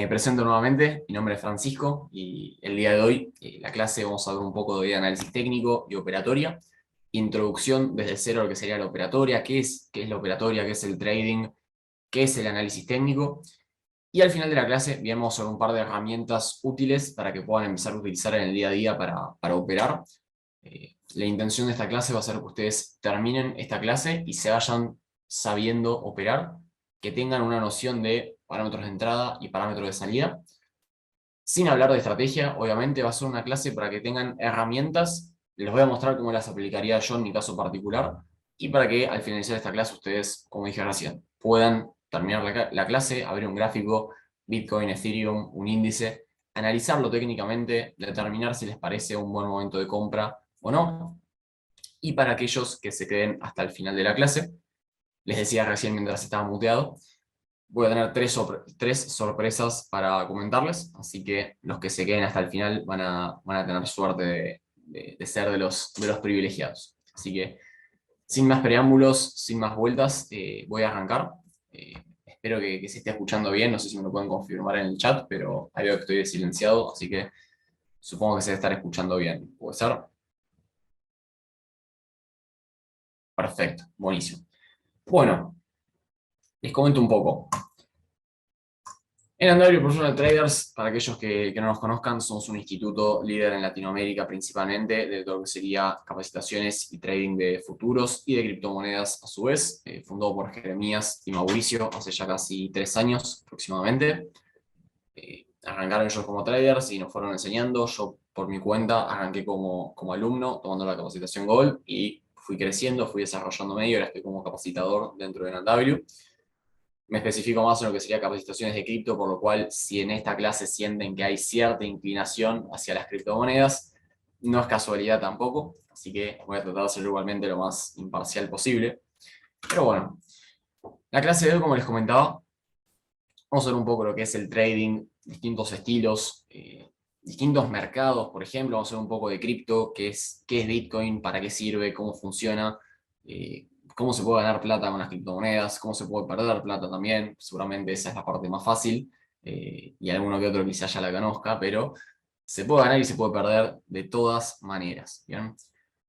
Me presento nuevamente, mi nombre es Francisco y el día de hoy, la clase vamos a ver un poco de análisis técnico y operatoria, introducción desde cero a lo que sería la operatoria, qué es la operatoria, qué es el trading, qué es el análisis técnico, y al final de la clase veremos sobre un par de herramientas útiles para que puedan empezar a utilizar en el día a día para operar. La intención de esta clase va a ser que ustedes terminen esta clase y se vayan sabiendo operar, que tengan una noción de parámetros de entrada y parámetros de salida. Sin hablar de estrategia, obviamente va a ser una clase para que tengan herramientas. Les voy a mostrar cómo las aplicaría yo en mi caso particular y para que al finalizar esta clase ustedes, como dije recién, puedan terminar la clase, abrir un gráfico, Bitcoin, Ethereum, un índice, analizarlo técnicamente, determinar si les parece un buen momento de compra o no. Y para aquellos que se queden hasta el final de la clase, les decía recién mientras estaba muteado, voy a tener tres sorpresas para comentarles, así que los que se queden hasta el final van a tener suerte de ser de los privilegiados. Así que, sin más preámbulos, sin más vueltas, voy a arrancar. Espero que se esté escuchando bien, no sé si me lo pueden confirmar en el chat, pero ahí veo que estoy silenciado, así que supongo que se debe estar escuchando bien. ¿Puede ser? Perfecto, buenísimo. Bueno, les comento un poco. En Andalio Professional Traders, para aquellos que no nos conozcan, somos un instituto líder en Latinoamérica principalmente de todo lo que sería capacitaciones y trading de futuros y de criptomonedas a su vez, fundado por Jeremías y Mauricio hace ya casi 3 años aproximadamente. Arrancaron ellos como traders y nos fueron enseñando. Yo por mi cuenta arranqué como alumno tomando la capacitación Gold y fui creciendo, fui desarrollándome y ahora estoy como capacitador dentro de NW. Me especifico más en lo que sería capacitaciones de cripto, por lo cual si en esta clase sienten que hay cierta inclinación hacia las criptomonedas, no es casualidad tampoco, así que voy a tratar de hacerlo igualmente lo más imparcial posible. Pero bueno, la clase de hoy, como les comentaba, vamos a ver un poco lo que es el trading, distintos estilos, distintos mercados, por ejemplo, vamos a ver un poco de cripto, qué es Bitcoin, para qué sirve, cómo funciona, cómo se puede ganar plata con las criptomonedas, cómo se puede perder plata también, seguramente esa es la parte más fácil, y alguno que otro quizás ya la conozca, pero se puede ganar y se puede perder de todas maneras, ¿bien?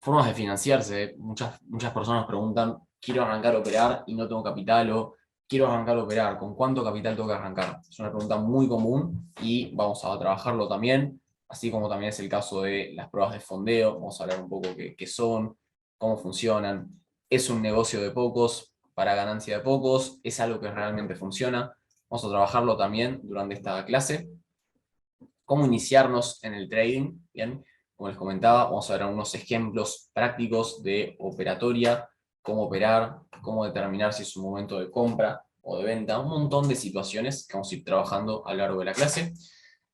Formas de financiarse, muchas personas preguntan, quiero arrancar a operar y no tengo capital o quiero arrancar a operar, ¿con cuánto capital tengo que arrancar? Es una pregunta muy común y vamos a trabajarlo también, así como también es el caso de las pruebas de fondeo, vamos a hablar un poco qué son, cómo funcionan, es un negocio de pocos, para ganancia de pocos, es algo que realmente funciona, vamos a trabajarlo también durante esta clase, cómo iniciarnos en el trading, ¿bien? Como les comentaba, vamos a ver algunos ejemplos prácticos de operatoria, cómo operar, cómo determinar si es un momento de compra o de venta, un montón de situaciones que vamos a ir trabajando a lo largo de la clase.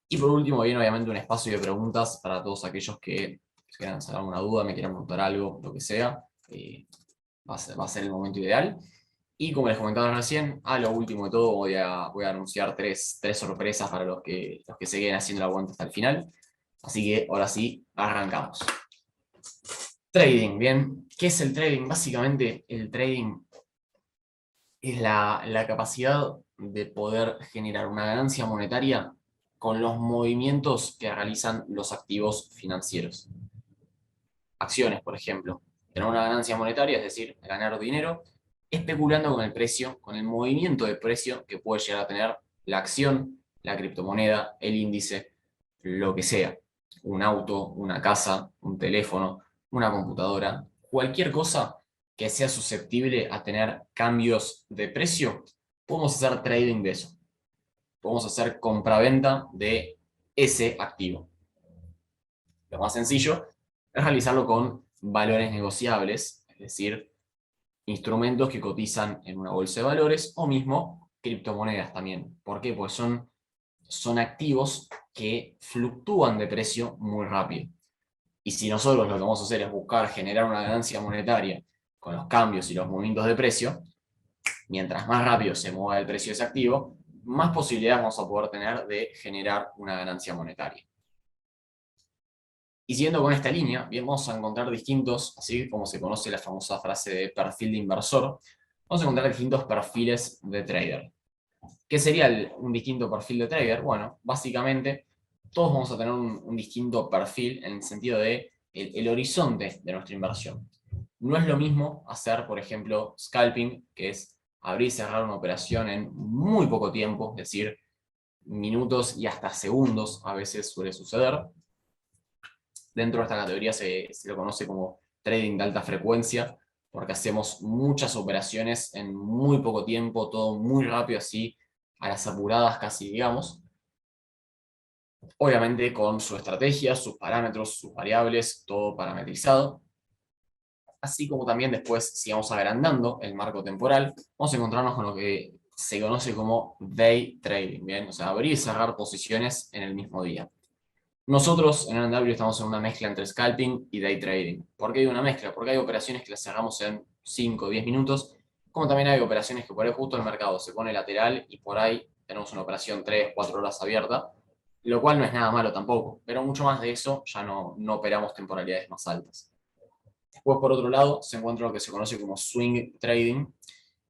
Y por último, viene obviamente un espacio de preguntas para todos aquellos que quieran hacer alguna duda, me quieran preguntar algo, lo que sea. Va a ser el momento ideal. Y como les comentaba recién, a lo último de todo voy a anunciar tres sorpresas para los que se queden haciendo la aguanta hasta el final. Así que ahora sí, arrancamos. Trading, bien. ¿Qué es el trading? Básicamente el trading es la capacidad de poder generar una ganancia monetaria con los movimientos que realizan los activos financieros. Acciones, por ejemplo. Tener una ganancia monetaria, es decir, ganar dinero, especulando con el precio, con el movimiento de precio que puede llegar a tener la acción, la criptomoneda, el índice, lo que sea. Un auto, una casa, un teléfono, una computadora, cualquier cosa que sea susceptible a tener cambios de precio, podemos hacer trading de eso. Podemos hacer compraventa de ese activo. Lo más sencillo es realizarlo con valores negociables, es decir, instrumentos que cotizan en una bolsa de valores o mismo criptomonedas también. ¿Por qué? Pues son activos que fluctúan de precio muy rápido. Y si nosotros lo que vamos a hacer es buscar generar una ganancia monetaria con los cambios y los movimientos de precio, mientras más rápido se mueva el precio de ese activo, más posibilidades vamos a poder tener de generar una ganancia monetaria. Y siguiendo con esta línea, bien, vamos a encontrar distintos, así como se conoce la famosa frase de perfil de inversor, vamos a encontrar distintos perfiles de trader. ¿Qué sería un distinto perfil de trader? Bueno, básicamente todos vamos a tener un distinto perfil en el sentido de el horizonte de nuestra inversión. No es lo mismo hacer, por ejemplo, scalping, que es abrir y cerrar una operación en muy poco tiempo, es decir, minutos y hasta segundos a veces suele suceder. Dentro de esta categoría se lo conoce como trading de alta frecuencia, porque hacemos muchas operaciones en muy poco tiempo, todo muy rápido, así a las apuradas casi, digamos. Obviamente con su estrategia, sus parámetros, sus variables, todo parametrizado. Así como también después, si vamos agrandando el marco temporal, vamos a encontrarnos con lo que se conoce como day trading, ¿bien? O sea, abrir y cerrar posiciones en el mismo día. Nosotros en NW estamos en una mezcla entre scalping y day trading. ¿Por qué hay una mezcla? Porque hay operaciones que las cerramos en 5 o 10 minutos, como también hay operaciones que por ahí justo el mercado se pone lateral y por ahí tenemos una operación 3, 4 horas abierta, lo cual no es nada malo tampoco, pero mucho más de eso ya no operamos temporalidades más altas. Después, por otro lado, se encuentra lo que se conoce como swing trading,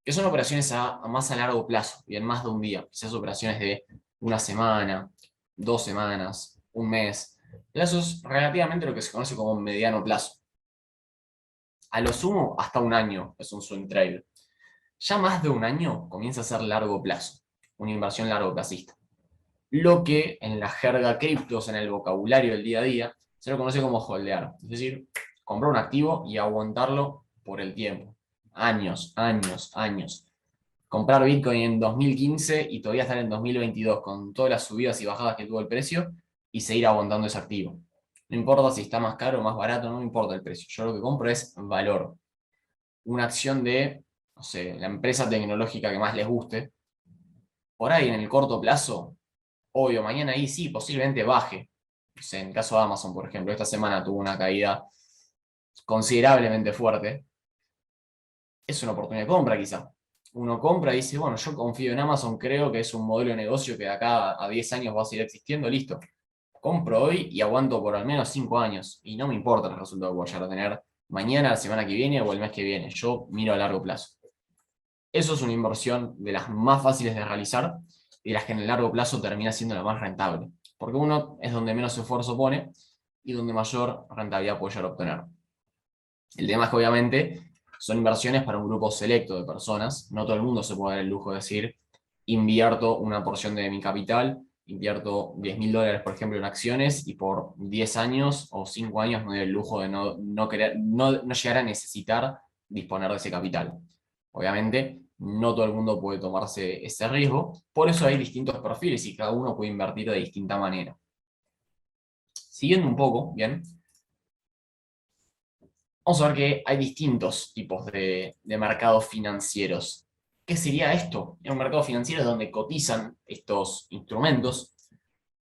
que son operaciones más a largo plazo, bien más de un día, quizás operaciones de una semana, 2 semanas, un mes, plazos relativamente lo que se conoce como mediano plazo. A lo sumo, hasta un año es un swing trade. Ya más de un año comienza a ser largo plazo, una inversión largo plazista. Lo que en la jerga criptos, en el vocabulario del día a día, se lo conoce como holdear. Es decir, comprar un activo y aguantarlo por el tiempo. Años, años, años. Comprar Bitcoin en 2015 y todavía estar en 2022 con todas las subidas y bajadas que tuvo el precio y seguir aguantando ese activo. No importa si está más caro o más barato, no me importa el precio. Yo lo que compro es valor. Una acción de, no sé, la empresa tecnológica que más les guste. Por ahí en el corto plazo, obvio, mañana ahí sí, posiblemente baje. No sé, en el caso de Amazon, por ejemplo, esta semana tuvo una caída considerablemente fuerte. Es una oportunidad de compra quizá. Uno compra y dice, bueno, yo confío en Amazon, creo que es un modelo de negocio que de acá a 10 años va a seguir existiendo, listo. Compro hoy y aguanto por al menos 5 años. Y no me importa el resultado que voy a llegar a tener mañana, la semana que viene o el mes que viene. Yo miro a largo plazo. Eso es una inversión de las más fáciles de realizar y de las que en el largo plazo termina siendo la más rentable. Porque uno es donde menos esfuerzo pone y donde mayor rentabilidad puede llegar a obtener. El tema es que obviamente son inversiones para un grupo selecto de personas. No todo el mundo se puede dar el lujo de decir, invierto una porción de mi capital, invierto $10.000, por ejemplo, en acciones y por 10 años o 5 años me doy el lujo de no llegar a necesitar disponer de ese capital. Obviamente, no todo el mundo puede tomarse ese riesgo, por eso hay distintos perfiles y cada uno puede invertir de distinta manera. Siguiendo un poco, bien, vamos a ver que hay distintos tipos de mercados financieros. ¿Qué sería esto? En un mercado financiero es donde cotizan estos instrumentos.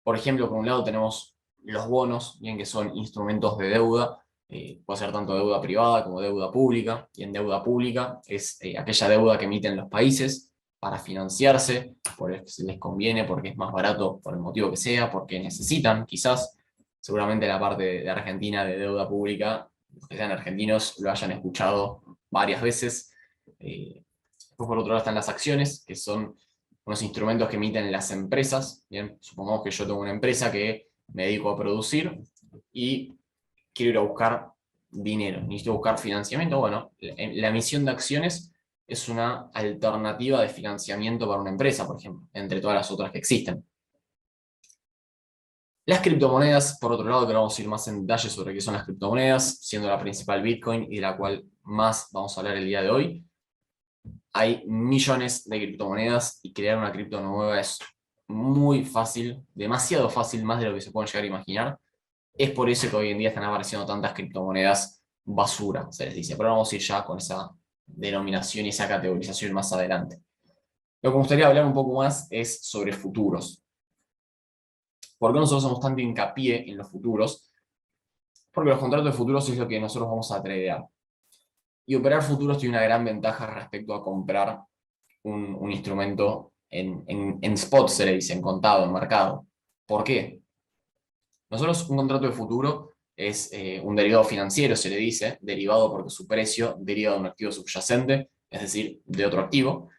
Por ejemplo, por un lado tenemos los bonos, bien que son instrumentos de deuda, puede ser tanto deuda privada como deuda pública, y en deuda pública es aquella deuda que emiten los países para financiarse, porque se les conviene, porque es más barato, por el motivo que sea, porque necesitan, quizás, seguramente la parte de Argentina de deuda pública, los que sean argentinos lo hayan escuchado varias veces. Después, por otro lado, están las acciones, que son unos instrumentos que emiten las empresas. Bien, supongamos que yo tengo una empresa que me dedico a producir y quiero ir a buscar dinero, necesito buscar financiamiento. Bueno, la emisión de acciones es una alternativa de financiamiento para una empresa, por ejemplo, entre todas las otras que existen. Las criptomonedas, por otro lado, que vamos a ir más en detalle sobre qué son las criptomonedas, siendo la principal Bitcoin y de la cual más vamos a hablar el día de hoy. Hay millones de criptomonedas y crear una cripto nueva es muy fácil, demasiado fácil, más de lo que se pueden llegar a imaginar. Es por eso que hoy en día están apareciendo tantas criptomonedas basura, se les dice. Pero vamos a ir ya con esa denominación y esa categorización más adelante. Lo que me gustaría hablar un poco más es sobre futuros. ¿Por qué nosotros hacemos tanto hincapié en los futuros? Porque los contratos de futuros es lo que nosotros vamos a tradear. Y operar futuros tiene una gran ventaja respecto a comprar un instrumento en spot, se le dice, en contado, en mercado. ¿Por qué? Nosotros un contrato de futuro es un derivado financiero, se le dice, derivado porque su precio deriva de un activo subyacente, es decir, de otro activo.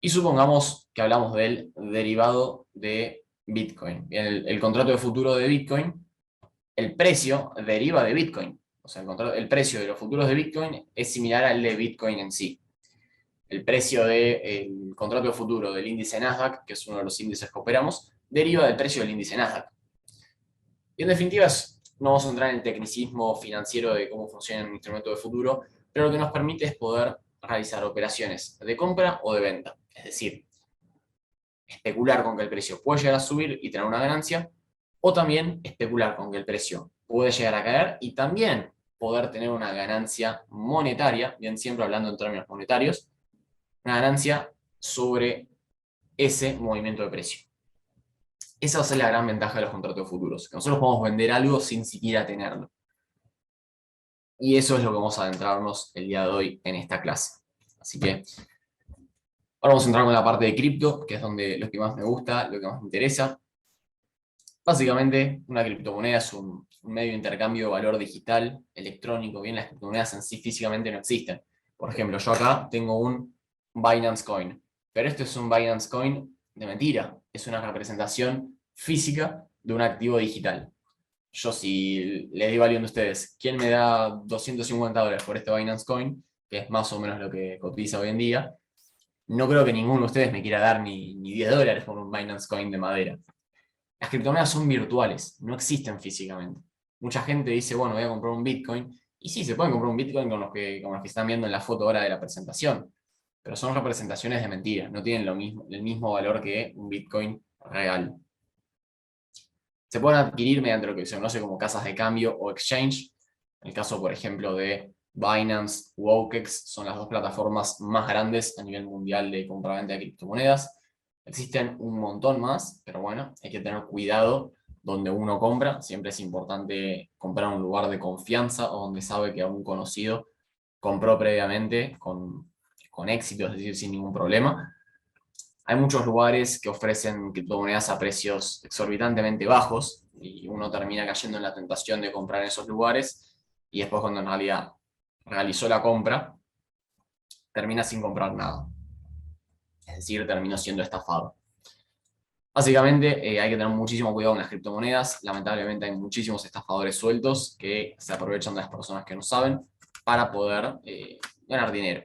Y supongamos que hablamos del derivado de Bitcoin. El contrato de futuro de Bitcoin, el precio deriva de Bitcoin. O sea, el precio de los futuros de Bitcoin es similar al de Bitcoin en sí. El precio del contrato de futuro del índice Nasdaq, que es uno de los índices que operamos, deriva del precio del índice Nasdaq. Y en definitiva, no vamos a entrar en el tecnicismo financiero de cómo funciona un instrumento de futuro, pero lo que nos permite es poder realizar operaciones de compra o de venta. Es decir, especular con que el precio puede llegar a subir y tener una ganancia, o también especular con que el precio puede llegar a caer y también poder tener una ganancia monetaria, bien siempre hablando en términos monetarios, una ganancia sobre ese movimiento de precio. Esa va a ser la gran ventaja de los contratos futuros, que nosotros podemos vender algo sin siquiera tenerlo. Y eso es lo que vamos a adentrarnos el día de hoy en esta clase. Así que ahora vamos a entrar con la parte de cripto, que es donde lo que más me gusta, lo que más me interesa. Básicamente, una criptomoneda es un medio de intercambio de valor digital, electrónico. Bien, las criptomonedas en sí físicamente no existen. Por ejemplo, yo acá tengo un Binance Coin, pero esto es un Binance Coin de mentira. Es una representación física de un activo digital. Yo si les digo a alguien de ustedes, ¿quién me da $250 por este Binance Coin? Que es más o menos lo que cotiza hoy en día. No creo que ninguno de ustedes me quiera dar ni $10 por un Binance Coin de madera. Las criptomonedas son virtuales, no existen físicamente. Mucha gente dice, bueno, voy a comprar un Bitcoin. Y sí, se pueden comprar un Bitcoin como los que están viendo en la foto ahora de la presentación. Pero son representaciones de mentiras, no tienen el mismo valor que un Bitcoin real. Se pueden adquirir mediante lo que se conoce como casas de cambio o exchange. En el caso, por ejemplo, de Binance u OKEx, son las dos plataformas más grandes a nivel mundial de compra-venta de criptomonedas. Existen un montón más, pero bueno, hay que tener cuidado donde uno compra. Siempre es importante comprar en un lugar de confianza o donde sabe que algún conocido compró previamente con éxito, es decir, sin ningún problema. Hay muchos lugares que ofrecen criptomonedas a precios exorbitantemente bajos y uno termina cayendo en la tentación de comprar en esos lugares y después cuando en realidad realizó la compra, termina sin comprar nada. Es decir, terminó siendo estafado. Básicamente hay que tener muchísimo cuidado con las criptomonedas. Lamentablemente hay muchísimos estafadores sueltos que se aprovechan de las personas que no saben para poder ganar dinero.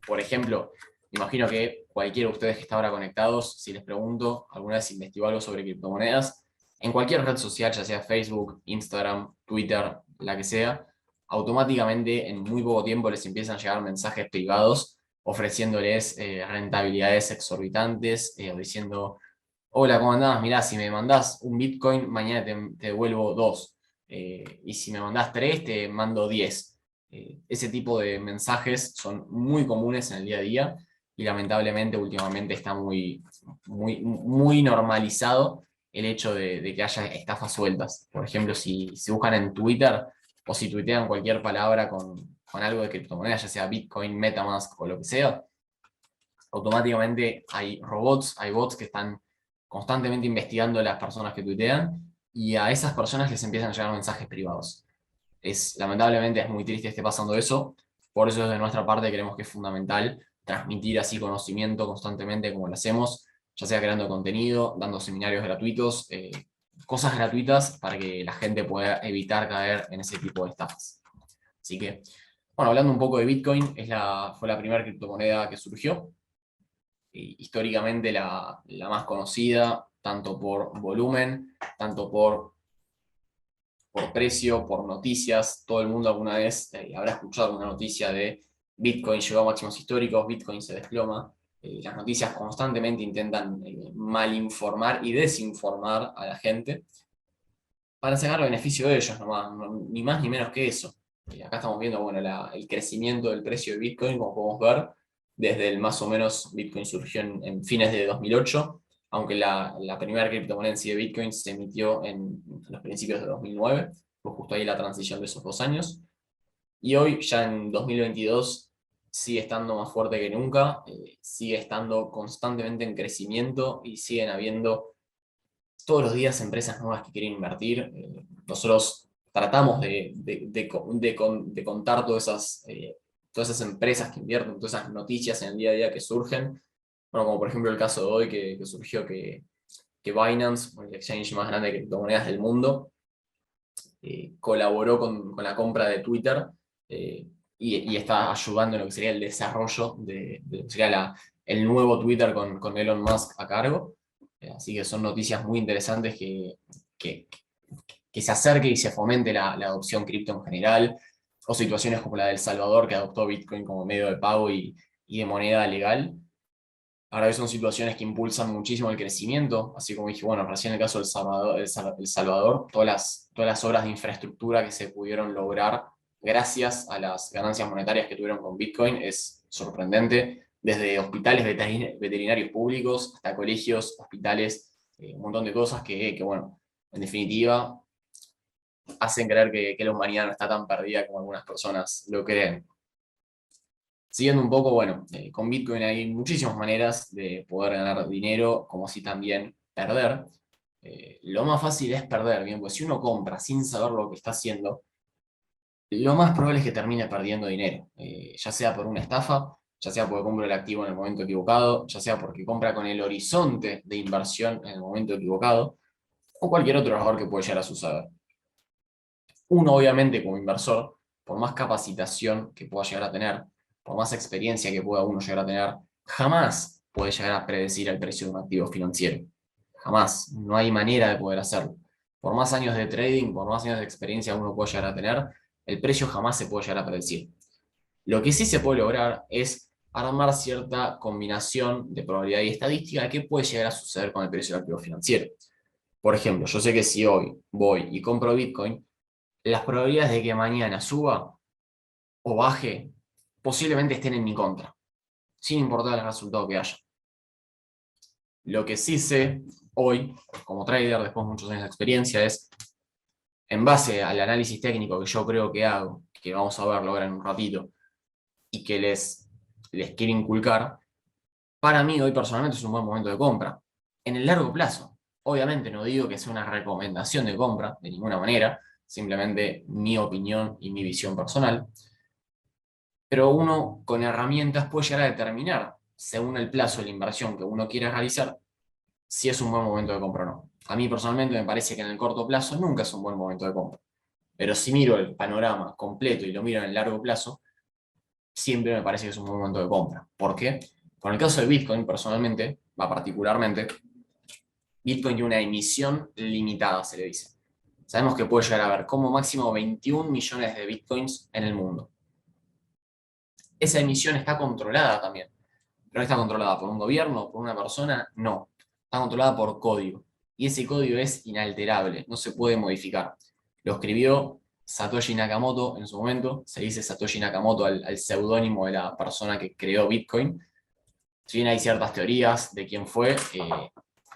Por ejemplo, imagino que cualquiera de ustedes que está ahora conectados, si les pregunto, alguna vez investigó algo sobre criptomonedas, en cualquier red social, ya sea Facebook, Instagram, Twitter, la que sea, automáticamente en muy poco tiempo les empiezan a llegar mensajes privados ofreciéndoles rentabilidades exorbitantes o diciendo: hola, ¿cómo andás? Mirá, si me mandás un Bitcoin, mañana te devuelvo 2. Y si me mandás 3, te mando 10. Ese tipo de mensajes son muy comunes en el día a día y lamentablemente últimamente está muy normalizado el hecho de que haya estafas sueltas. Por ejemplo, si buscan en Twitter o si tuitean cualquier palabra con algo de criptomonedas, ya sea Bitcoin, MetaMask o lo que sea, automáticamente hay robots, hay bots que están constantemente investigando a las personas que tuitean y a esas personas les empiezan a llegar mensajes privados. Lamentablemente es muy triste que esté pasando eso, por eso desde nuestra parte creemos que es fundamental transmitir así conocimiento constantemente como lo hacemos, ya sea creando contenido, dando seminarios gratuitos, cosas gratuitas para que la gente pueda evitar caer en ese tipo de estafas. Así que, bueno, hablando un poco de Bitcoin, fue la primera criptomoneda que surgió, históricamente la más conocida, tanto por volumen, tanto por precio, por noticias. Todo el mundo alguna vez habrá escuchado una noticia de Bitcoin llegó a máximos históricos, Bitcoin se desploma. Las noticias constantemente intentan malinformar y desinformar a la gente para sacar beneficio de ellos nomás, ni más ni menos que eso. Acá estamos viendo bueno, el crecimiento del precio de Bitcoin, como podemos ver, desde el más o menos Bitcoin surgió en fines de 2008, aunque la primera criptomoneda en sí de Bitcoin se emitió en los principios de 2009, fue justo ahí la transición de esos 2 años. Y hoy, ya en 2022, sigue estando más fuerte que nunca, sigue estando constantemente en crecimiento y siguen habiendo todos los días empresas nuevas que quieren invertir. Nosotros tratamos de contar todas esas empresas que invierten, todas esas noticias en el día a día que surgen, Bueno, como por ejemplo el caso de hoy que surgió que Binance, el exchange más grande de criptomonedas del mundo, colaboró con la compra de Twitter, eh, y está ayudando en lo que sería el desarrollo de lo que sería el nuevo Twitter con Elon Musk a cargo. Así que son noticias muy interesantes que, que se acerque y se fomente la adopción cripto en general, o situaciones como la de El Salvador, que adoptó Bitcoin como medio de pago y de moneda legal. Ahora son situaciones que impulsan muchísimo el crecimiento, así como dije, bueno, recién en el caso del Salvador, El Salvador, todas las obras de infraestructura que se pudieron lograr gracias a las ganancias monetarias que tuvieron con Bitcoin es sorprendente, desde hospitales veterinarios públicos hasta colegios, hospitales, un montón de cosas bueno, en definitiva, hacen creer que la humanidad no está tan perdida como algunas personas lo creen. Siguiendo un poco, bueno, con Bitcoin hay muchísimas maneras de poder ganar dinero, como así también perder. Lo más fácil es perder, bien, pues si uno compra sin saber lo que está haciendo, lo más probable es que termine perdiendo dinero, ya sea por una estafa, ya sea porque compra el activo en el momento equivocado, ya sea porque compra con el horizonte de inversión en el momento equivocado, o cualquier otro error que puede llegar a suceder. Uno, obviamente, como inversor, por más capacitación que pueda llegar a tener, por más experiencia que pueda uno llegar a tener, jamás puede llegar a predecir el precio de un activo financiero. Jamás. No hay manera de poder hacerlo. Por más años de trading, por más años de experiencia uno puede llegar a tener, el precio jamás se puede llegar a predecir. Lo que sí se puede lograr es armar cierta combinación de probabilidad y estadística de qué puede llegar a suceder con el precio del activo financiero. Por ejemplo, yo sé que si hoy voy y compro Bitcoin, las probabilidades de que mañana suba o baje posiblemente estén en mi contra, sin importar el resultado que haya. Lo que sí sé hoy, como trader, después de muchos años de experiencia, es en base al análisis técnico que yo creo que hago, que vamos a verlo ahora en un ratito, y que les quiero inculcar, para mí hoy personalmente es un buen momento de compra. En el largo plazo, obviamente no digo que sea una recomendación de compra, de ninguna manera, simplemente mi opinión y mi visión personal, pero uno con herramientas puede llegar a determinar, según el plazo de la inversión que uno quiera realizar, si es un buen momento de compra o no. A mí personalmente me parece que en el corto plazo nunca es un buen momento de compra, pero si miro el panorama completo y lo miro en el largo plazo, siempre me parece que es un buen momento de compra. ¿Por qué? Con el caso de Bitcoin, personalmente, va particularmente, Bitcoin tiene una emisión limitada, se le dice. Sabemos que puede llegar a haber como máximo 21 millones de Bitcoins en el mundo. Esa emisión está controlada también. Pero no está controlada por un gobierno, por una persona, no. Está controlada por código. Y ese código es inalterable, no se puede modificar. Lo escribió Satoshi Nakamoto en su momento, se dice Satoshi Nakamoto al seudónimo de la persona que creó Bitcoin. Si bien hay ciertas teorías de quién fue,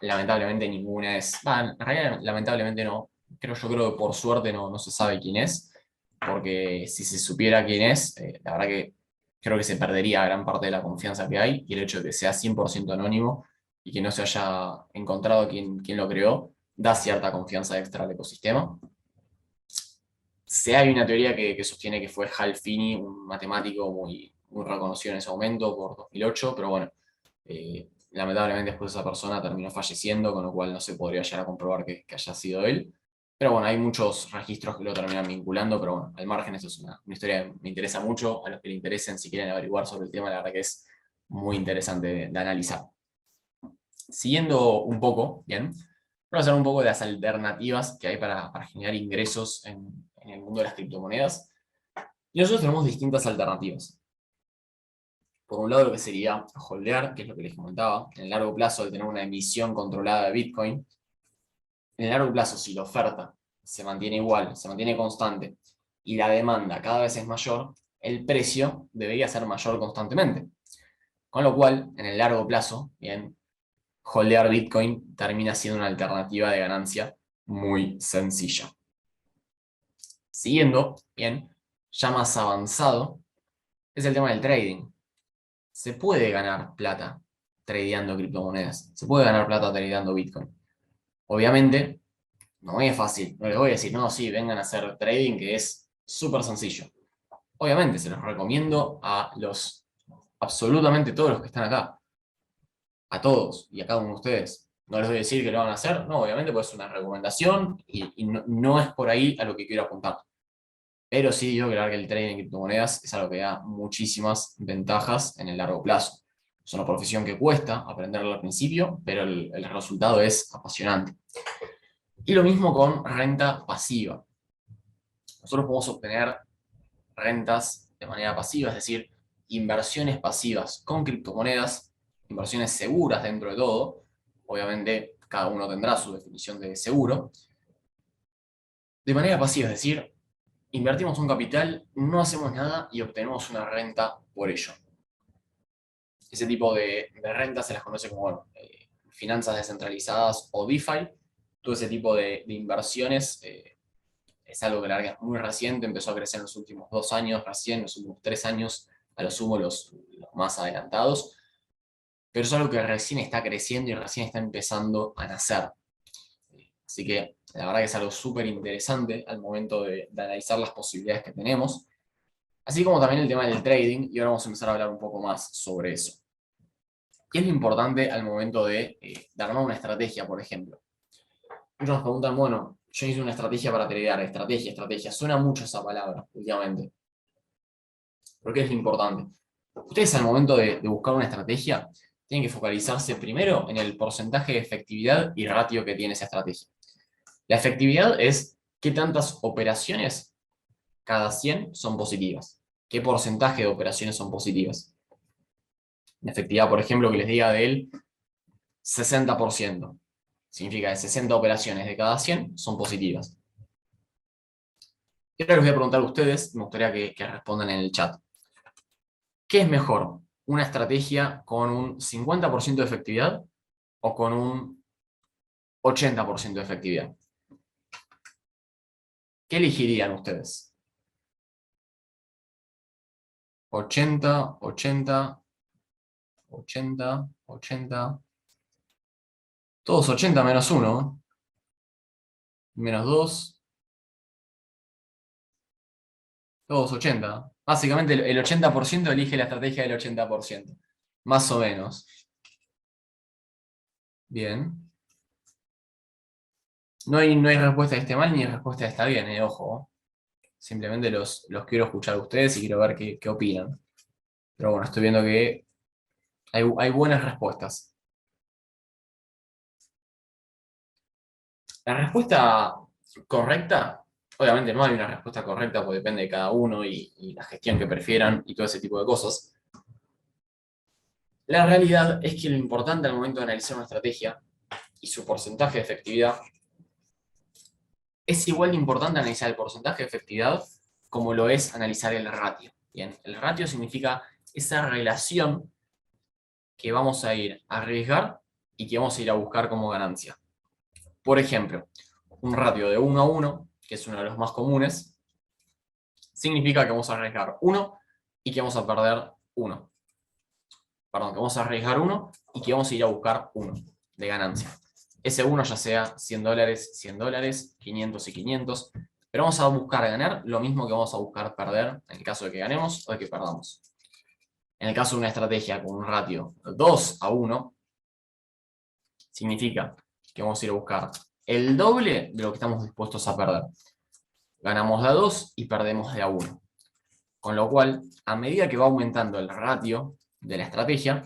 lamentablemente ninguna es. En realidad, lamentablemente no. Yo creo que por suerte no se sabe quién es, porque si se supiera quién es, la verdad que creo que se perdería gran parte de la confianza que hay, y el hecho de que sea 100% anónimo y que no se haya encontrado quién lo creó, da cierta confianza extra al ecosistema. Hay una teoría que sostiene que fue Hal Finney, un matemático muy reconocido en ese momento por 2008, pero bueno, lamentablemente después esa persona terminó falleciendo, con lo cual no se podría llegar a comprobar que haya sido él. Pero bueno, hay muchos registros que lo terminan vinculando, pero bueno, al margen eso es una historia que me interesa mucho. A los que le interesen, si quieren averiguar sobre el tema, la verdad que es muy interesante de analizar. Siguiendo un poco, bien, vamos a hablar un poco de las alternativas que hay para generar ingresos en el mundo de las criptomonedas. Y nosotros tenemos distintas alternativas. Por un lado, lo que sería holdear, que es lo que les comentaba, en el largo plazo, de tener una emisión controlada de Bitcoin. En el largo plazo, si la oferta se mantiene igual, se mantiene constante, y la demanda cada vez es mayor, el precio debería ser mayor constantemente. Con lo cual, en el largo plazo, bien, holdear Bitcoin termina siendo una alternativa de ganancia muy sencilla. Siguiendo, bien, ya más avanzado, es el tema del trading. Se puede ganar plata tradeando criptomonedas, se puede ganar plata tradeando Bitcoin. Obviamente, no es fácil, no les voy a decir, no, sí, vengan a hacer trading, que es súper sencillo. Obviamente, se los recomiendo a absolutamente todos los que están acá. a todos y a cada uno de ustedes. No les voy a decir que lo van a hacer, no, obviamente pues es una recomendación y no es por ahí a lo que quiero apuntar. Pero sí digo que el trading en criptomonedas es algo que da muchísimas ventajas en el largo plazo. Es una profesión que cuesta aprenderlo al principio, pero el resultado es apasionante. Y lo mismo con renta pasiva. Nosotros podemos obtener rentas de manera pasiva, es decir, inversiones pasivas con criptomonedas, inversiones seguras dentro de todo. Obviamente, cada uno tendrá su definición de seguro. De manera pasiva, es decir, invertimos un capital, no hacemos nada y obtenemos una renta por ello. Ese tipo de rentas se las conoce como finanzas descentralizadas o DeFi. Todo ese tipo de inversiones es algo que la verdad es muy reciente, empezó a crecer en los últimos 2 años, recién en los últimos 3 años, a lo sumo los más adelantados, pero es algo que recién está creciendo y recién está empezando a nacer. Así que la verdad que es algo súper interesante al momento de analizar las posibilidades que tenemos, así como también el tema del trading, y ahora vamos a empezar a hablar un poco más sobre eso. ¿Qué es lo importante al momento de armar una estrategia, por ejemplo? Muchos nos preguntan, bueno, yo hice una estrategia para tradear, estrategia. Suena mucho esa palabra últimamente. ¿Pero qué es lo importante? Ustedes al momento de buscar una estrategia tienen que focalizarse primero en el porcentaje de efectividad y ratio que tiene esa estrategia. La efectividad es qué tantas operaciones cada 100 son positivas. ¿Qué porcentaje de operaciones son positivas? La efectividad, por ejemplo, que les diga del 60%. Significa que 60 operaciones de cada 100 son positivas. Y ahora les voy a preguntar a ustedes, me gustaría que respondan en el chat. ¿Qué es mejor? ¿Una estrategia con un 50% de efectividad o con un 80% de efectividad? ¿Qué elegirían ustedes? 80, 80, 80, 80. Todos 80 menos 1. Menos 2. Todos 80. Básicamente el 80% elige la estrategia del 80%. Más o menos. Bien. No hay respuesta que esté mal ni respuesta que está bien, ojo. Simplemente los quiero escuchar a ustedes y quiero ver qué opinan. Pero bueno, estoy viendo que hay buenas respuestas. La respuesta correcta, obviamente no hay una respuesta correcta porque depende de cada uno y la gestión que prefieran y todo ese tipo de cosas. La realidad es que lo importante al momento de analizar una estrategia y su porcentaje de efectividad es igual de importante analizar el porcentaje de efectividad como lo es analizar el ratio. Bien, el ratio significa esa relación que vamos a ir a arriesgar y que vamos a ir a buscar como ganancia. Por ejemplo, un ratio de 1 a 1, que es uno de los más comunes, significa que vamos a arriesgar 1 y que vamos a perder 1. Perdón, que vamos a arriesgar 1 y que vamos a ir a buscar 1 de ganancia. Ese 1 ya sea 100 dólares, 100 dólares, 500 y 500, pero vamos a buscar ganar lo mismo que vamos a buscar perder en el caso de que ganemos o de que perdamos. En el caso de una estrategia con un ratio 2 a 1, significa que vamos a ir a buscar el doble de lo que estamos dispuestos a perder. Ganamos de a 2 y perdemos de a 1. Con lo cual, a medida que va aumentando el ratio de la estrategia,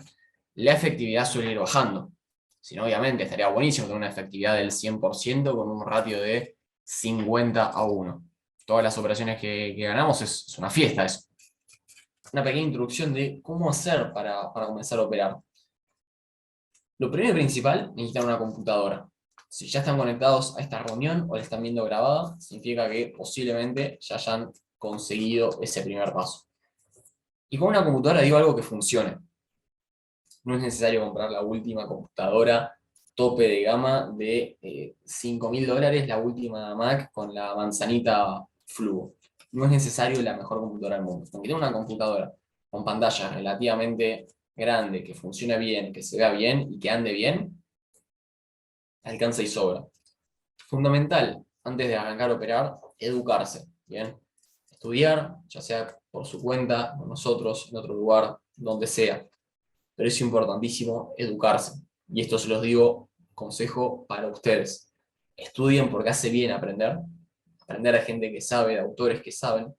la efectividad suele ir bajando. Si no, obviamente estaría buenísimo tener una efectividad del 100% con un ratio de 50 a 1. Todas las operaciones que ganamos es una fiesta eso. Una pequeña introducción de cómo hacer para comenzar a operar. Lo primero y principal, necesitan una computadora. Si ya están conectados a esta reunión o la están viendo grabada, significa que posiblemente ya hayan conseguido ese primer paso. Y con una computadora digo algo que funcione. No es necesario comprar la última computadora tope de gama de $5.000, la última Mac con la manzanita Fluo. No es necesario la mejor computadora del mundo. Aunque tenga una computadora con pantalla relativamente grande, que funcione bien, que se vea bien y que ande bien, alcanza y sobra. Fundamental, antes de arrancar a operar, educarse. ¿Bien? Estudiar, ya sea por su cuenta, con nosotros, en otro lugar, donde sea. pero es importantísimo educarse. Y esto se los digo, consejo para ustedes. Estudien porque hace bien aprender. Aprender a gente que sabe, de autores que saben,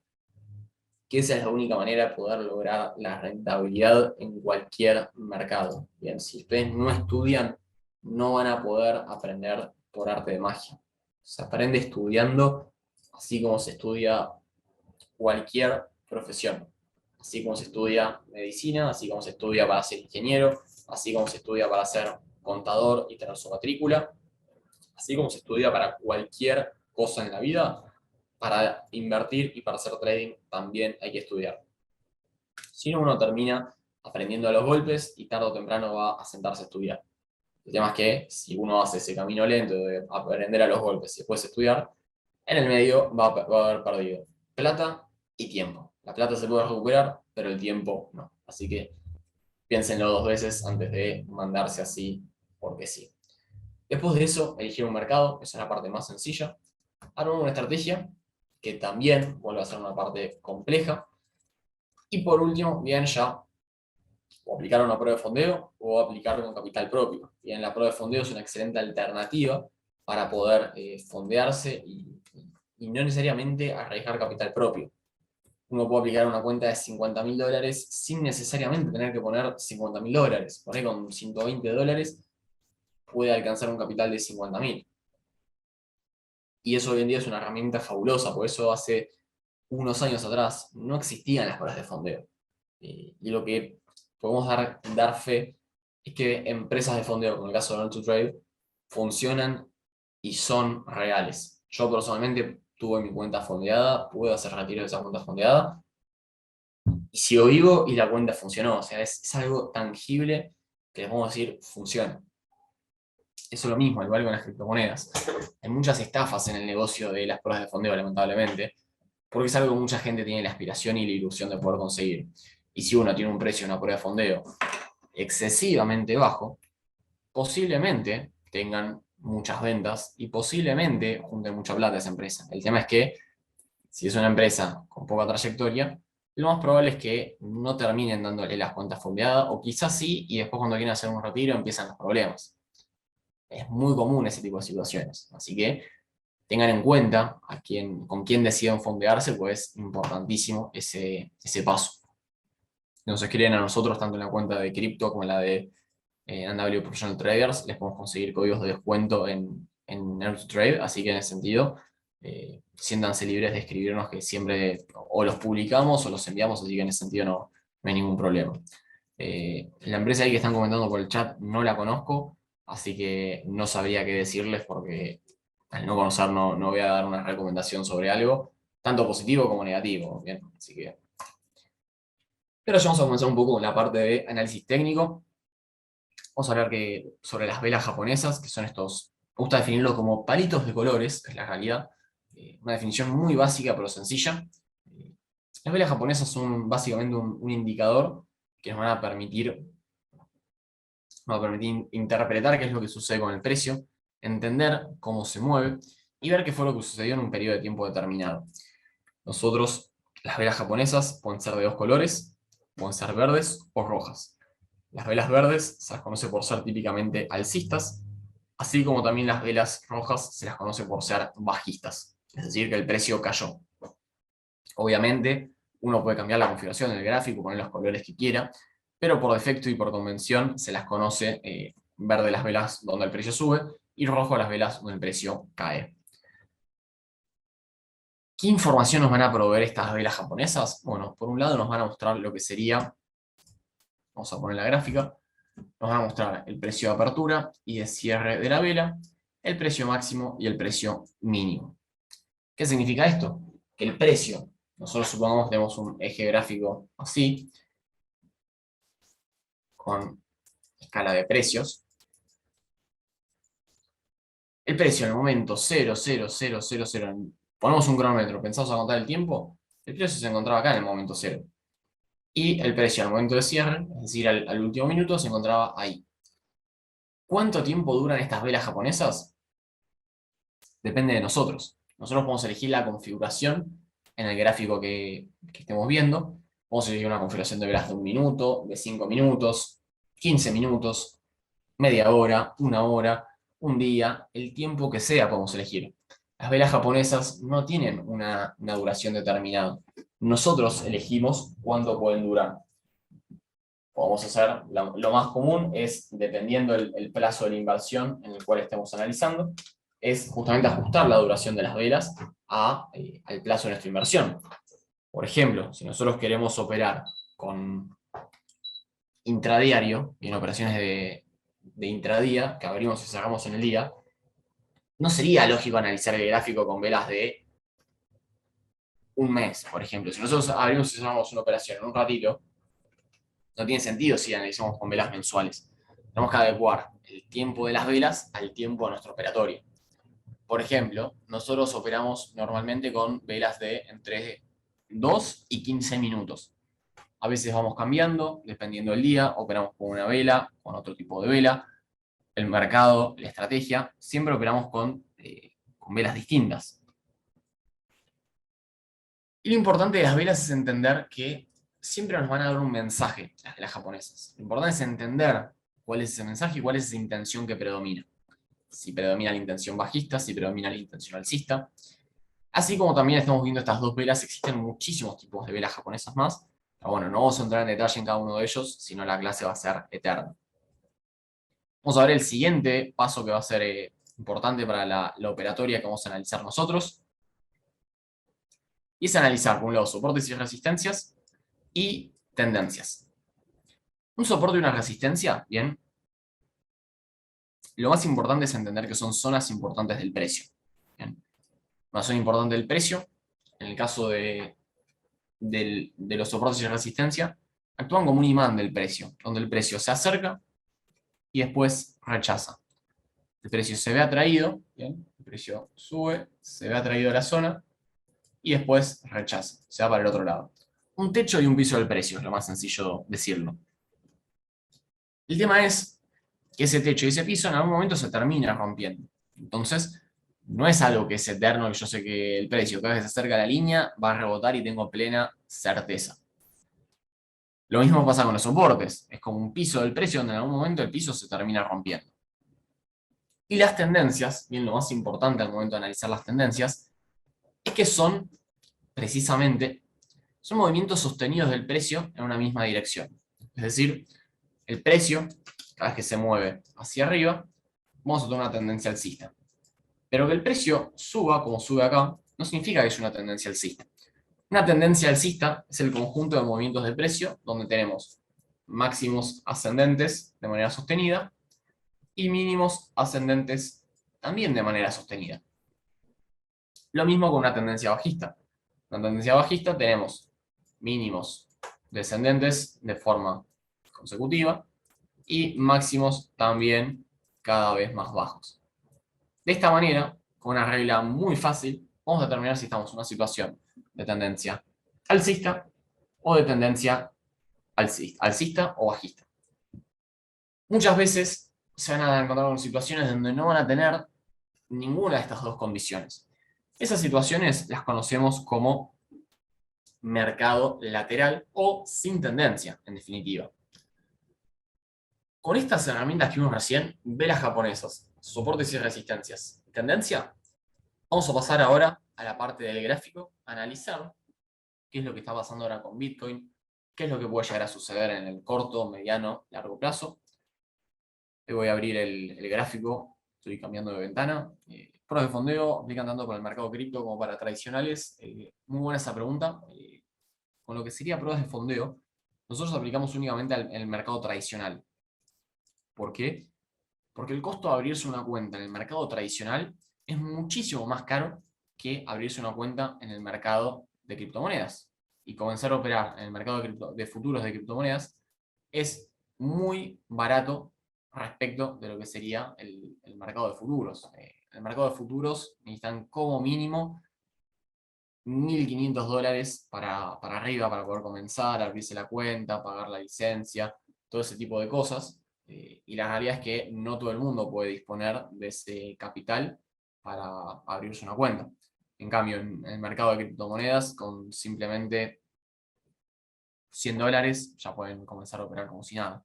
que esa es la única manera de poder lograr la rentabilidad en cualquier mercado. Bien, si ustedes no estudian, no van a poder aprender por arte de magia. Se aprende estudiando, así como se estudia cualquier profesión. Así como se estudia medicina, así como se estudia para ser ingeniero, así como se estudia para ser contador y tener su matrícula, así como se estudia para cualquier cosa en la vida, para invertir y para hacer trading también hay que estudiar. Si no, uno termina aprendiendo a los golpes y tarde o temprano va a sentarse a estudiar. El tema es que si uno hace ese camino lento de aprender a los golpes y después estudiar, en el medio va a haber perdido plata y tiempo. La plata se puede recuperar, pero el tiempo no. Así que piénsenlo dos veces antes de mandarse así, porque sí. Después de eso, elegir un mercado, esa es la parte más sencilla. Armar una estrategia, que también vuelve a ser una parte compleja. Y por último, bien ya, o aplicar una prueba de fondeo o aplicar con capital propio. Bien, la prueba de fondeo es una excelente alternativa para poder fondearse y no necesariamente arriesgar capital propio. Uno puede aplicar una cuenta de $50.000 sin necesariamente tener que poner $50.000. Por ahí con $120 puede alcanzar un capital de 50.000. Y eso hoy en día es una herramienta fabulosa, por eso hace unos años atrás no existían las pruebas de fondeo. Y lo que podemos dar fe es que empresas de fondeo, como el caso de Learn2Trade, funcionan y son reales. Yo personalmente tuve mi cuenta fondeada, pude hacer retiro de esa cuenta fondeada, y sigo vivo y la cuenta funcionó. O sea, es algo tangible que les podemos decir funciona. Eso es lo mismo, igual con las criptomonedas. Hay muchas estafas en el negocio de las pruebas de fondeo, lamentablemente, porque es algo que mucha gente tiene la aspiración y la ilusión de poder conseguir. Y si uno tiene un precio de una prueba de fondeo excesivamente bajo, posiblemente tengan muchas ventas y posiblemente junten mucha plata a esa empresa. El tema es que si es una empresa con poca trayectoria, lo más probable es que no terminen dándole las cuentas fondeadas, o quizás sí, y después cuando quieren hacer un retiro empiezan los problemas. Es muy común ese tipo de situaciones. Así que tengan en cuenta con quién deciden fondearse, pues es importantísimo ese paso. Nos escriben a nosotros tanto en la cuenta de cripto como en la de NW Professional Traders, les podemos conseguir códigos de descuento en Earth2Trade, así que en ese sentido, siéntanse libres de escribirnos, que siempre o los publicamos o los enviamos, así que en ese sentido no hay ningún problema. La empresa ahí que están comentando por el chat no la conozco, así que no sabría qué decirles porque al no conocer no voy a dar una recomendación sobre algo, tanto positivo como negativo, ¿bien? Así que... Pero ya vamos a comenzar un poco con la parte de análisis técnico. Vamos a hablar sobre las velas japonesas, que son estos, me gusta definirlo como palitos de colores, es la realidad. Una definición muy básica pero sencilla. Las velas japonesas son básicamente un indicador que nos va a permitir interpretar qué es lo que sucede con el precio, entender cómo se mueve y ver qué fue lo que sucedió en un periodo de tiempo determinado. Nosotros, las velas japonesas pueden ser de dos colores, pueden ser verdes o rojas. Las velas verdes se las conoce por ser típicamente alcistas, así como también las velas rojas se las conoce por ser bajistas, es decir, que el precio cayó. Obviamente, uno puede cambiar la configuración del gráfico, poner los colores que quiera, pero por defecto y por convención se las conoce verde las velas donde el precio sube y rojo las velas donde el precio cae. ¿Qué información nos van a proveer estas velas japonesas? Bueno, por un lado nos van a mostrar lo que sería, vamos a poner la gráfica, nos van a mostrar el precio de apertura y de cierre de la vela, el precio máximo y el precio mínimo. ¿Qué significa esto? Que el precio, nosotros supongamos que tenemos un eje gráfico así, con escala de precios. El precio en el momento 0,0000, ponemos un cronómetro, pensamos a contar el tiempo, el precio se encontraba acá en el momento 0. Y el precio al momento de cierre, es decir, al último minuto, se encontraba ahí. ¿Cuánto tiempo duran estas velas japonesas? Depende de nosotros. Nosotros podemos elegir la configuración en el gráfico que estemos viendo. Podemos elegir una configuración de velas de 1 minuto, de 5 minutos, 15 minutos, media hora, una hora, un día, el tiempo que sea podemos elegir. Las velas japonesas no tienen una duración determinada. Nosotros elegimos cuánto pueden durar. Podemos hacer, lo más común es, dependiendo el plazo de la inversión en el cual estemos analizando, es justamente ajustar la duración de las velas al plazo de nuestra inversión. Por ejemplo, si nosotros queremos operar con intradiario y en operaciones de intradía, que abrimos y cerramos en el día, no sería lógico analizar el gráfico con velas de un mes, por ejemplo. Si nosotros abrimos y cerramos una operación en un ratito, no tiene sentido si analizamos con velas mensuales. Tenemos que adecuar el tiempo de las velas al tiempo de nuestro operatorio. Por ejemplo, nosotros operamos normalmente con velas de entre 2 y 15 minutos. A veces vamos cambiando, dependiendo del día, operamos con una vela, con otro tipo de vela, el mercado, la estrategia, siempre operamos con velas distintas. Y lo importante de las velas es entender que siempre nos van a dar un mensaje, las velas japonesas. Lo importante es entender cuál es ese mensaje y cuál es esa intención que predomina. Si predomina la intención bajista, si predomina la intención alcista. Así como también estamos viendo estas dos velas, existen muchísimos tipos de velas japonesas más. Pero bueno, no vamos a entrar en detalle en cada uno de ellos, sino la clase va a ser eterna. Vamos a ver el siguiente paso que va a ser importante para la operatoria que vamos a analizar nosotros. Y es analizar, por un lado, soportes y resistencias y tendencias. Un soporte y una resistencia, bien, lo más importante es entender que son zonas importantes del precio. Bien. Una zona importante del precio, en el caso de los soportes y resistencia, actúan como un imán del precio, donde el precio se acerca y después rechaza. El precio se ve atraído, ¿bien? El precio sube, se ve atraído a la zona y después rechaza, se va para el otro lado. Un techo y un piso del precio, es lo más sencillo decirlo. El tema es que ese techo y ese piso en algún momento se termina rompiendo. Entonces, no es algo que es eterno, que yo sé que el precio cada vez que se acerca a la línea va a rebotar y tengo plena certeza. Lo mismo pasa con los soportes. Es como un piso del precio donde en algún momento el piso se termina rompiendo. Y las tendencias, bien, lo más importante al momento de analizar las tendencias, es que son, precisamente, son movimientos sostenidos del precio en una misma dirección. Es decir, el precio, cada vez que se mueve hacia arriba, vamos a tener una tendencia alcista. Pero que el precio suba, como sube acá, no significa que es una tendencia alcista. Una tendencia alcista es el conjunto de movimientos de precio donde tenemos máximos ascendentes de manera sostenida y mínimos ascendentes también de manera sostenida. Lo mismo con una tendencia bajista. Una tendencia bajista tenemos mínimos descendentes de forma consecutiva y máximos también cada vez más bajos. De esta manera, con una regla muy fácil, vamos a determinar si estamos en una situación de tendencia alcista o de tendencia alcista o bajista. Muchas veces se van a encontrar con situaciones donde no van a tener ninguna de estas dos condiciones. Esas situaciones las conocemos como mercado lateral o sin tendencia, en definitiva. Con estas herramientas que vimos recién, velas japonesas, soportes y resistencias, tendencia, vamos a pasar ahora a la parte del gráfico, analizar qué es lo que está pasando ahora con Bitcoin, qué es lo que puede llegar a suceder en el corto, mediano, largo plazo. Te voy a abrir el gráfico, estoy cambiando de ventana. Pros de fondeo aplican tanto para el mercado cripto como para tradicionales. Muy buena esa pregunta. Con lo que sería pruebas de fondeo, nosotros aplicamos únicamente en el mercado tradicional. ¿Por qué? Porque el costo de abrirse una cuenta en el mercado tradicional es muchísimo más caro que abrirse una cuenta en el mercado de criptomonedas. Y comenzar a operar en el mercado de futuros de criptomonedas es muy barato respecto de lo que sería el mercado de futuros. El mercado de futuros necesitan como mínimo $1.500 para arriba para poder comenzar, abrirse la cuenta, pagar la licencia, todo ese tipo de cosas. Y la realidad es que no todo el mundo puede disponer de ese capital para abrirse una cuenta. En cambio, en el mercado de criptomonedas, con simplemente $100 ya pueden comenzar a operar como si nada.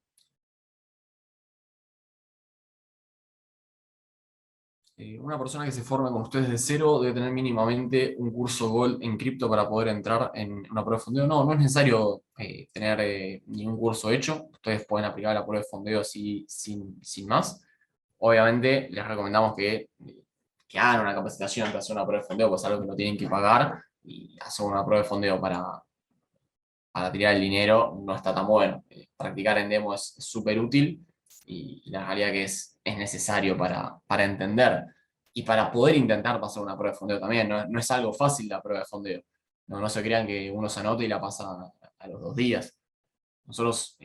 Una persona que se forme con ustedes de cero debe tener mínimamente un curso Gold en cripto para poder entrar en una prueba de fondeo. No, no es necesario tener ningún curso hecho. Ustedes pueden aplicar la prueba de fondeo así sin más. Obviamente les recomendamos que hagan una capacitación antes de hacer una prueba de fondeo, pues es algo que no tienen que pagar y hacer una prueba de fondeo para tirar el dinero no está tan bueno. Practicar en demo es súper útil y la realidad que es necesario para entender y para poder intentar pasar una prueba de fondeo también. No, no es algo fácil la prueba de fondeo. No, no se crean que uno se anote y la pasa a los 2 días. Nosotros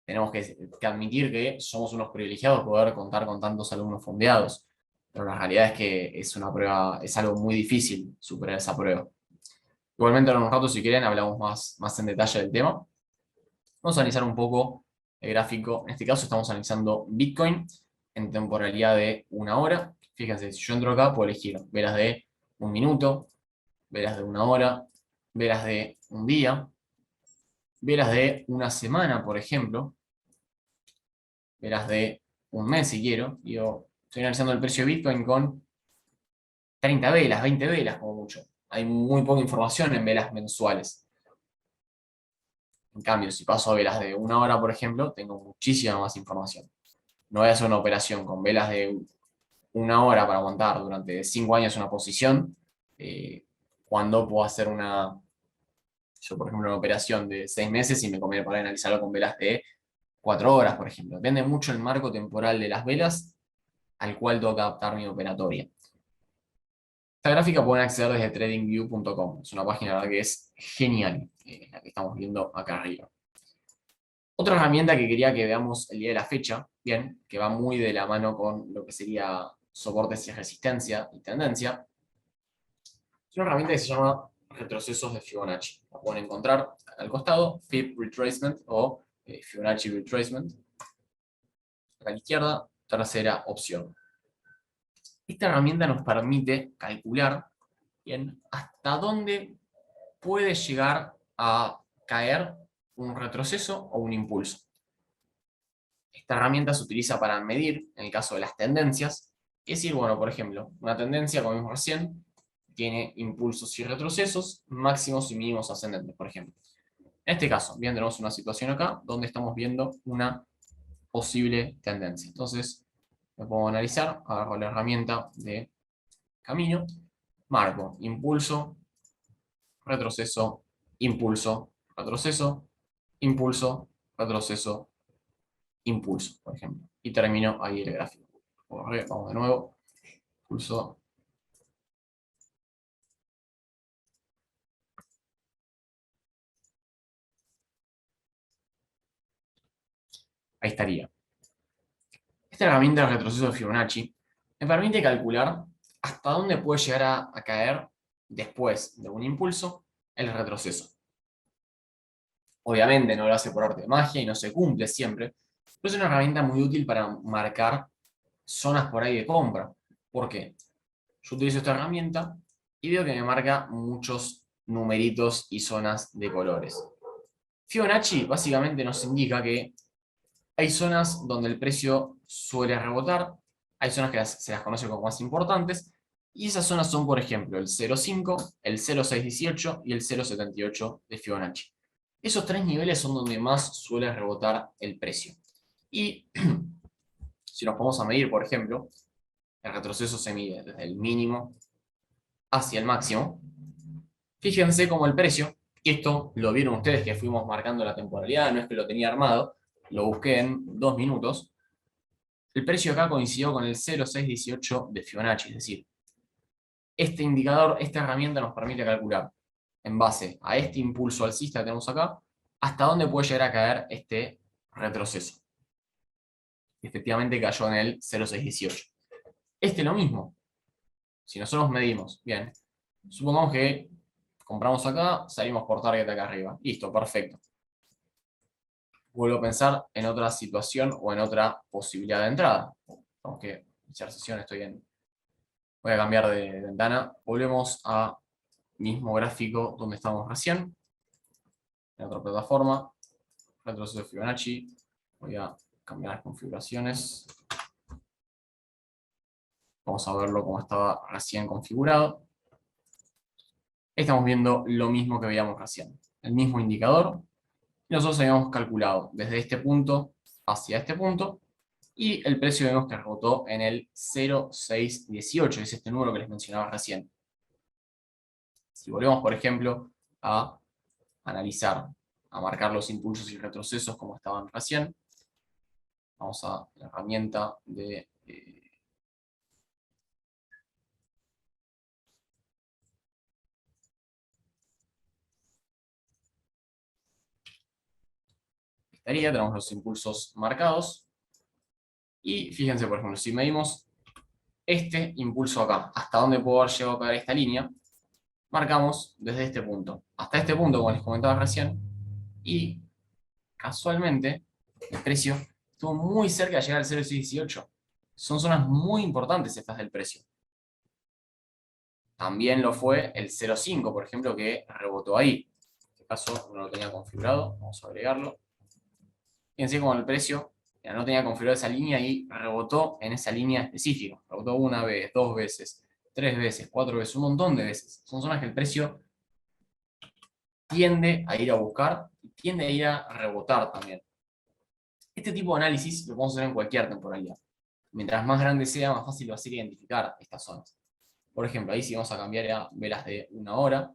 tenemos que admitir que somos unos privilegiados poder contar con tantos alumnos fondeados, pero la realidad es que es una prueba, es algo muy difícil superar esa prueba. Igualmente, en unos ratos, si quieren, hablamos más en detalle del tema. Vamos a analizar un poco el gráfico. En este caso, estamos analizando Bitcoin en temporalidad de 1 hora. Fíjense, si yo entro acá, puedo elegir velas de 1 minuto, velas de 1 hora, velas de un día, velas de una semana, por ejemplo, velas de un mes, si quiero. Digo, estoy analizando el precio de Bitcoin con 30 velas, 20 velas, como mucho. Hay muy poca información en velas mensuales. En cambio, si paso a velas de 1 hora, por ejemplo, tengo muchísima más información. No voy a hacer una operación con velas de 1 hora para aguantar durante 5 años una posición, cuando puedo hacer yo por ejemplo, una operación de 6 meses y me conviene para analizarlo con velas de 4 horas, por ejemplo. Depende mucho el marco temporal de las velas al cual tengo que adaptar mi operatoria. Esta gráfica pueden acceder desde tradingview.com. Es una página, la verdad, que es genial, la que estamos viendo acá arriba. Otra herramienta que quería que veamos el día de la fecha, bien, que va muy de la mano con lo que sería soportes y resistencia y tendencia, es una herramienta que se llama retrocesos de Fibonacci. La pueden encontrar al costado, Fib Retracement o Fibonacci Retracement. A la izquierda, tercera opción. Esta herramienta nos permite calcular, bien, hasta dónde puede llegar a caer un retroceso o un impulso. Esta herramienta se utiliza para medir, en el caso de las tendencias, es decir, bueno, por ejemplo, una tendencia, como vimos recién, tiene impulsos y retrocesos, máximos y mínimos ascendentes, por ejemplo. En este caso, bien, tenemos una situación acá donde estamos viendo una posible tendencia. Entonces, lo puedo analizar, agarro la herramienta de camino, marco impulso, retroceso, impulso, retroceso, impulso, retroceso, impulso, por ejemplo. Y termino ahí el gráfico. Vamos de nuevo. Impulso. Ahí estaría. Esta herramienta de retroceso de Fibonacci me permite calcular hasta dónde puede llegar a caer después de un impulso el retroceso. Obviamente no lo hace por arte de magia y no se cumple siempre, pero es una herramienta muy útil para marcar zonas por ahí de compra. ¿Por qué? Yo utilizo esta herramienta y veo que me marca muchos numeritos y zonas de colores. Fibonacci básicamente nos indica que hay zonas donde el precio suele rebotar, hay zonas que se las conoce como más importantes, y esas zonas son, por ejemplo, el 0,5, el 0,618 y el 0,78 de Fibonacci. Esos tres niveles son donde más suele rebotar el precio. Y si nos vamos a medir, por ejemplo, el retroceso se mide desde el mínimo hacia el máximo. Fíjense cómo el precio, y esto lo vieron ustedes que fuimos marcando la temporalidad, no es que lo tenía armado, lo busqué en 2 minutos. El precio acá coincidió con el 0,618 de Fibonacci, es decir, este indicador, esta herramienta nos permite calcular en base a este impulso alcista que tenemos acá, hasta dónde puede llegar a caer este retroceso. Efectivamente cayó en el 0,618. Este es lo mismo. Si nosotros medimos, bien, supongamos que compramos acá, salimos por target acá arriba. Listo, perfecto. Vuelvo a pensar en otra situación o en otra posibilidad de entrada. Vamos que iniciar sesión, voy a cambiar de ventana. Volvemos a mismo gráfico donde estamos recién. En otra plataforma. Retroceso de Fibonacci. Voy a cambiar las configuraciones. Vamos a verlo como estaba recién configurado. Estamos viendo lo mismo que veíamos recién. El mismo indicador. Y nosotros habíamos calculado desde este punto hacia este punto. Y el precio vemos que rebotó en el 0,618, es este número que les mencionaba recién. Si volvemos, por ejemplo, a analizar, a marcar los impulsos y retrocesos como estaban recién, vamos a la herramienta de tenemos los impulsos marcados. Y fíjense, por ejemplo, si medimos este impulso acá, hasta dónde puedo haber llegado a caer esta línea, marcamos desde este punto hasta este punto, como les comentaba recién, y casualmente el precio estuvo muy cerca de llegar al 0,618. Son zonas muy importantes estas del precio. También lo fue el 0,5, por ejemplo, que rebotó ahí. En este caso no lo tenía configurado, vamos a agregarlo. Fíjense como el precio ya no tenía configurado esa línea y rebotó en esa línea específica. Rebotó una vez, dos veces, tres veces, cuatro veces, un montón de veces. Son zonas que el precio tiende a ir a buscar y tiende a ir a rebotar también. Este tipo de análisis lo podemos hacer en cualquier temporalidad. Mientras más grande sea, más fácil va a ser identificar estas zonas. Por ejemplo, ahí si vamos a cambiar a velas de una hora,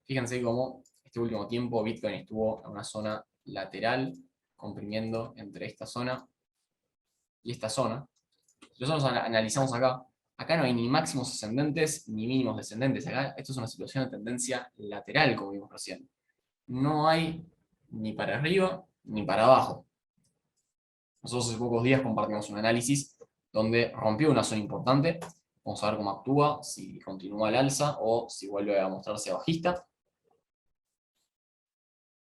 fíjense cómo este último tiempo Bitcoin estuvo en una zona lateral, comprimiendo entre esta zona y esta zona. Si nosotros analizamos acá no hay ni máximos ascendentes ni mínimos descendentes. Acá esto es una situación de tendencia lateral, como vimos recién. No hay ni para arriba ni para abajo. Nosotros hace pocos días compartimos un análisis donde rompió una zona importante. Vamos a ver cómo actúa, si continúa al alza o si vuelve a mostrarse bajista.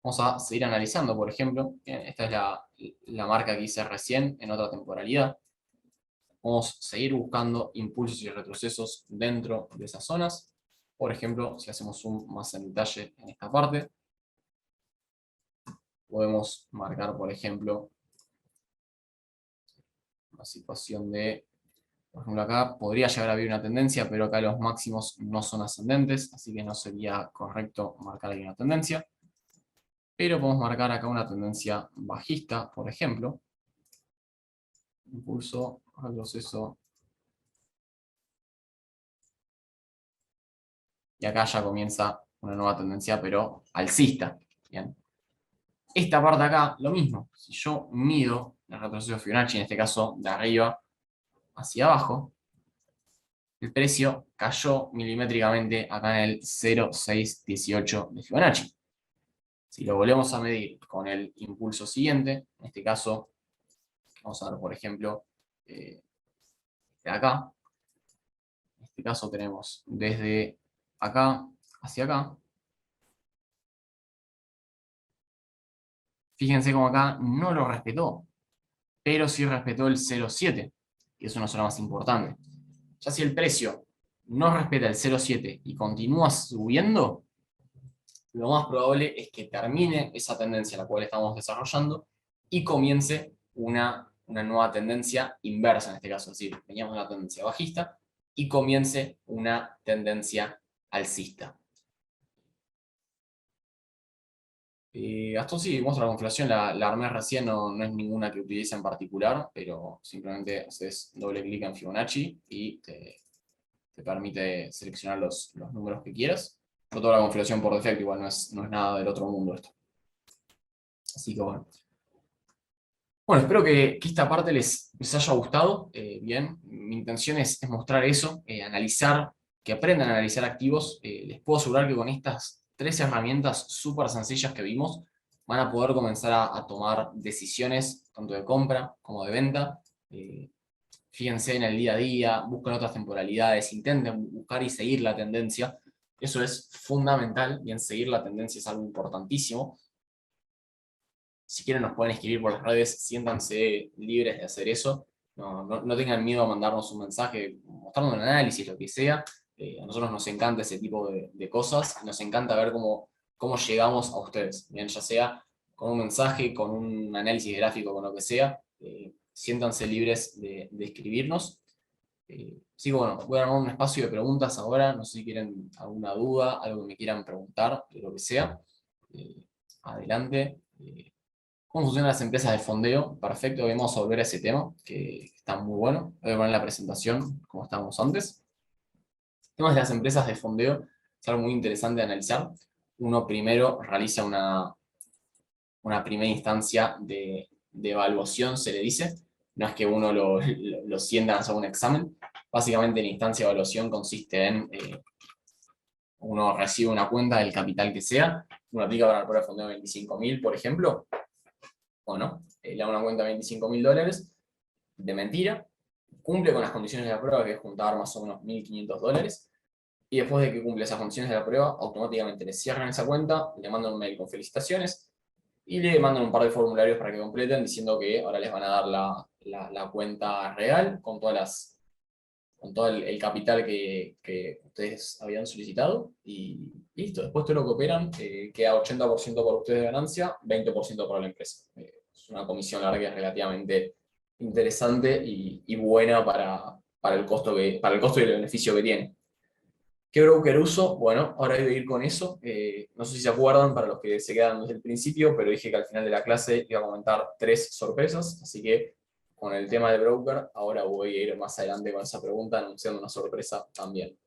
Vamos a seguir analizando, por ejemplo, esta es la marca que hice recién en otra temporalidad. Vamos a seguir buscando impulsos y retrocesos dentro de esas zonas. Por ejemplo, si hacemos un más en detalle en esta parte, podemos marcar, por ejemplo, una situación de, por ejemplo, acá podría llegar a haber una tendencia, pero acá los máximos no son ascendentes, así que no sería correcto marcar ahí una tendencia. Pero podemos marcar acá una tendencia bajista, por ejemplo. Impulso, retroceso. Y acá ya comienza una nueva tendencia, pero alcista. Bien. Esta parte acá, lo mismo. Si yo mido el retroceso Fibonacci, en este caso de arriba hacia abajo, el precio cayó milimétricamente acá en el 0,618 de Fibonacci. Si lo volvemos a medir con el impulso siguiente, en este caso, vamos a ver, por ejemplo, de acá. En este caso tenemos desde acá hacia acá. Fíjense cómo acá no lo respetó, pero sí respetó el 0,7, que es una zona más importante. Ya si el precio no respeta el 0,7 y continúa subiendo, lo más probable es que termine esa tendencia la cual estamos desarrollando y comience una nueva tendencia inversa en este caso. Es decir, teníamos una tendencia bajista y comience una tendencia alcista. Esto sí, muestra la configuración, la armé recién, no es ninguna que utilice en particular, pero simplemente haces doble clic en Fibonacci y te permite seleccionar los números que quieras. Yo toda la configuración por defecto, igual no es nada del otro mundo esto. Así que bueno. Bueno, espero que esta parte les haya gustado. Bien, mi intención es mostrar eso, analizar, que aprendan a analizar activos. Les puedo asegurar que con estas tres herramientas súper sencillas que vimos, van a poder comenzar a tomar decisiones, tanto de compra como de venta. Fíjense en el día a día, busquen otras temporalidades, intenten buscar y seguir la tendencia. Eso es fundamental, bien, seguir la tendencia es algo importantísimo. Si quieren nos pueden escribir por las redes, siéntanse libres de hacer eso. No tengan miedo a mandarnos un mensaje, mostrarnos un análisis, lo que sea. A nosotros nos encanta ese tipo de cosas, nos encanta ver cómo llegamos a ustedes, bien, ya sea con un mensaje, con un análisis gráfico, con lo que sea. Siéntanse libres de escribirnos. Así que bueno, voy a armar un espacio de preguntas ahora, no sé si quieren alguna duda, algo que me quieran preguntar, de lo que sea. Eh, Adelante. ¿Cómo funcionan las empresas de fondeo? Perfecto, vamos a volver a ese tema, que está muy bueno. Voy a poner la presentación como estábamos antes. Temas de las empresas de fondeo es algo muy interesante de analizar. Uno primero realiza una primera instancia de evaluación, se le dice. No es que uno lo sienta a hacer un examen. Básicamente la instancia de evaluación consiste en uno recibe una cuenta del capital que sea, uno aplica para la prueba de fondeo de 25.000, por ejemplo, bueno, le da una cuenta de $25.000 de mentira, cumple con las condiciones de la prueba, que es juntar más o menos $1.500, y después de que cumple esas condiciones de la prueba, automáticamente le cierran esa cuenta, le mandan un mail con felicitaciones, y le mandan un par de formularios para que completen, diciendo que ahora les van a dar la cuenta real, con todo el capital que ustedes habían solicitado, y listo. Después todo lo que operan queda 80% por ustedes de ganancia, 20% para la empresa. Es una comisión larga que es relativamente interesante y buena para el costo y el beneficio que tiene. ¿Qué broker uso? Bueno, ahora voy a ir con eso. No sé si se acuerdan, para los que se quedan desde el principio, pero dije que al final de la clase iba a comentar 3 sorpresas, así que con el tema de broker, ahora voy a ir más adelante con esa pregunta, anunciando una sorpresa también.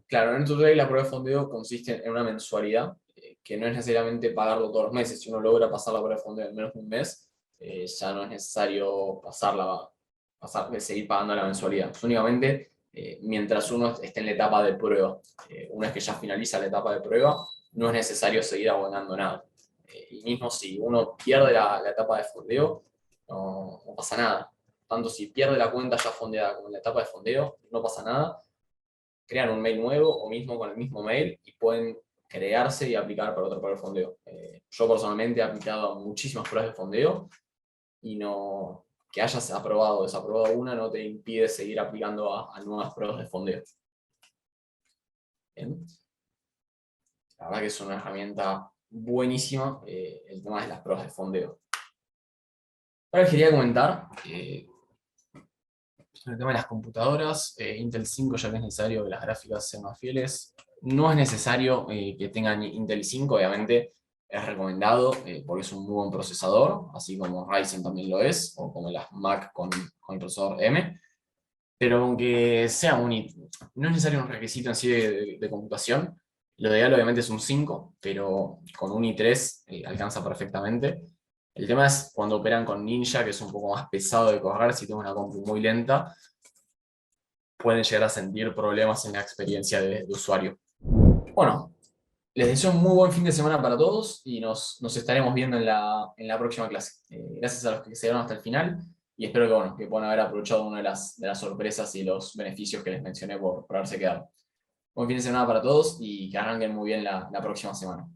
Claro, en NettoTrade la prueba de fondeo consiste en una mensualidad, que no es necesariamente pagarlo todos los meses. Si uno logra pasar la prueba de fondeo en menos de un mes, ya no es necesario seguir pagando la mensualidad. Es únicamente mientras uno esté en la etapa de prueba. Una vez que ya finaliza la etapa de prueba, no es necesario seguir abonando nada. Y mismo si uno pierde la etapa de fondeo, no pasa nada. Tanto si pierde la cuenta ya fondeada como en la etapa de fondeo, no pasa nada. Crean un mail nuevo o mismo con el mismo mail y pueden crearse y aplicar para otro prueba de fondeo. Yo personalmente he aplicado a muchísimas pruebas de fondeo y no, que hayas aprobado o desaprobado una no te impide seguir aplicando a nuevas pruebas de fondeo. Bien. La verdad que es una herramienta buenísima el tema de las pruebas de fondeo. Ahora quería comentar el tema de las computadoras. Intel 5, ya que es necesario que las gráficas sean más fieles. No es necesario que tengan Intel 5, obviamente es recomendado porque es un muy buen procesador, así como Ryzen también lo es, o como las Mac con el procesador M. Pero aunque sea no es necesario un requisito en sí de computación. Lo ideal obviamente es un 5, pero con un i3 alcanza perfectamente. El tema es cuando operan con Ninja, que es un poco más pesado de correr, si tengo una compu muy lenta, pueden llegar a sentir problemas en la experiencia de usuario. Bueno, les deseo un muy buen fin de semana para todos y nos estaremos viendo en la próxima clase. Gracias a los que se quedaron hasta el final y espero que puedan haber aprovechado una de las sorpresas y los beneficios que les mencioné por haberse quedado. Buen fin de semana para todos y que arranquen muy bien la próxima semana.